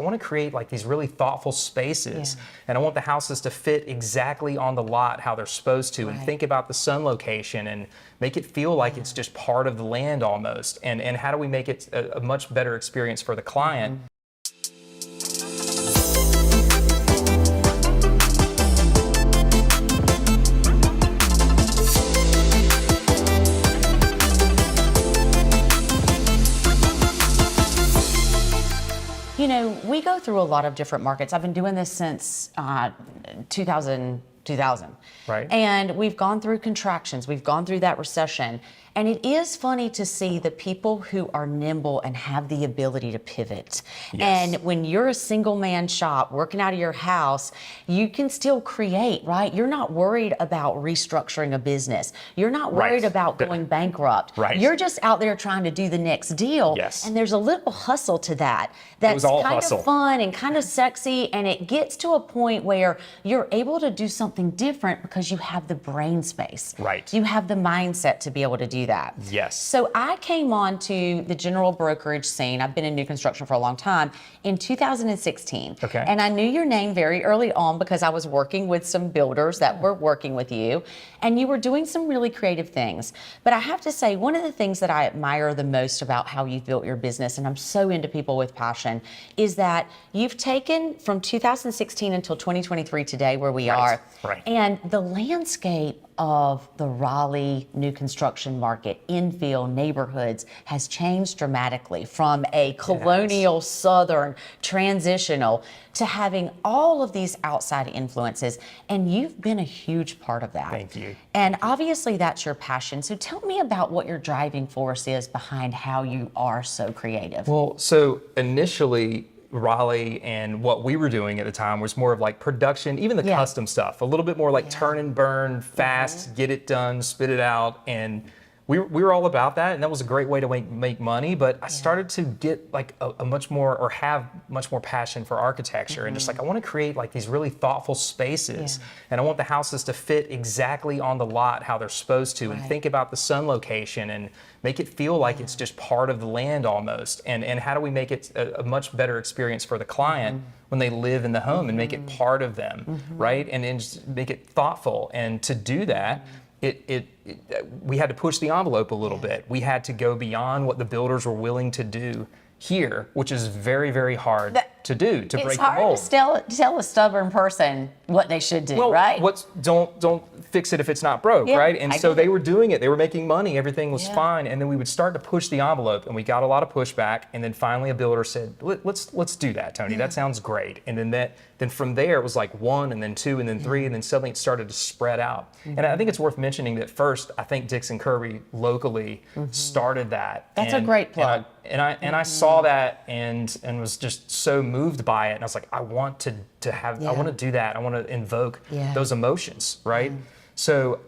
want to create like these really thoughtful spaces, and I want the houses to fit exactly on the lot how they're supposed to, and think about the sun location and make it feel like it's just part of the land almost. And how do we make it a much better experience for the client? You know, we go through a lot of different markets. I've been doing this since 2000. Right. And we've gone through contractions. We've gone through that recession. And it is funny to see the people who are nimble and have the ability to pivot. Yes. And when you're a single man shop working out of your house, you can still create, right? You're not worried about restructuring a business. You're not worried about going bankrupt. Right. You're just out there trying to do the next deal. Yes. And there's a little hustle to that. That's kind of fun and kind of sexy. And it gets to a point where you're able to do something different because you have the brain space. Right. You have the mindset to be able to do that. Yes. So I came on to the General Brokerage Scene. I've been in new construction for a long time, in 2016. Okay. And I knew your name very early on because I was working with some builders that were working with you, and you were doing some really creative things. But I have to say, one of the things that I admire the most about how you've built your business, and I'm so into people with passion, is that you've taken from 2016 until 2023 today, where we are, and the landscape of the Raleigh new construction market, infill neighborhoods, has changed dramatically from a colonial, southern, transitional, to having all of these outside influences. And you've been a huge part of that. Thank you. And obviously that's your passion. So tell me about what your driving force is behind how you are so creative. Well, so initially, Raleigh and what we were doing at the time was more of like production, even the custom stuff, a little bit more like turn and burn, fast, get it done, spit it out. And we were all about that, and that was a great way to make money. But I started to get like a much more, or have much more passion for architecture, and just like I want to create like these really thoughtful spaces, and I want the houses to fit exactly on the lot how they're supposed to, and think about the sun location and make it feel like it's just part of the land almost. And how do we make it a much better experience for the client when they live in the home, and make it part of them, right? And just make it thoughtful. And to do that, we had to push the envelope a little bit. We had to go beyond what the builders were willing to do here, which is very, very hard to do, to break the mold. It's hard to tell a stubborn person what they should do, right? Don't fix it if it's not broke, right? And so they were doing it. They were making money. Everything was fine. And then we would start to push the envelope, and we got a lot of pushback. And then finally a builder said, let's do that, Tony. That sounds great. And then from there it was like 1, and then 2, and then 3, and then suddenly it started to spread out. And I think it's worth mentioning that first, I think Dixon Kirby locally started that. That's a great plug. And I saw that and was just so moved by it. And I was like, I want to have, I want to do that. I want to invoke those emotions, right? So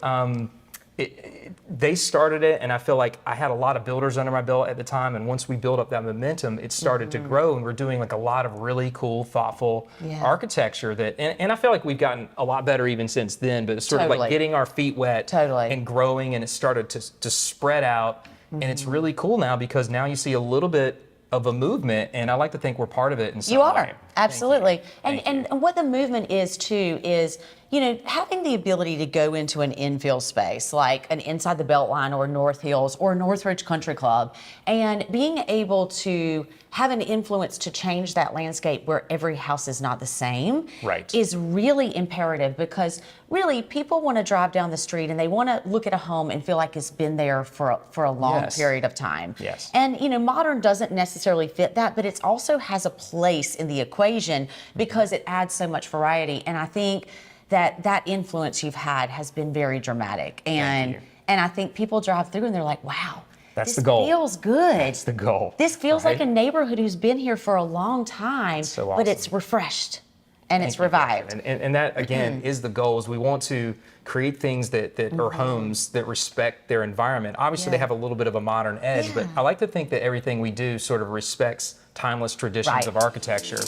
they started it, and I feel like I had a lot of builders under my belt at the time. And once we built up that momentum, it started to grow, and we're doing like a lot of really cool, thoughtful architecture and I feel like we've gotten a lot better even since then, but it's sort of like getting our feet wet and growing, and it started to spread out. And it's really cool now, because now you see a little bit of a movement, and I like to think we're part of it in some way. You are, absolutely. And what the movement is too is, you know, having the ability to go into an infill space like an Inside the Beltline or North Hills or Northridge Country Club, and being able to have an influence to change that landscape where every house is not the same is really imperative, because really people want to drive down the street and they want to look at a home and feel like it's been there for a long period of time. And you know, modern doesn't necessarily fit that, but it also has a place in the equation because it adds so much variety. And I think that influence you've had has been very dramatic. And I think people drive through and they're like, wow, that's the goal. This feels good. That's the goal. This feels like a neighborhood who's been here for a long time, but it's refreshed and it's revived. And that, again, is the goal. Is we want to create things that are homes that respect their environment. Obviously, they have a little bit of a modern edge, but I like to think that everything we do sort of respects timeless traditions of architecture.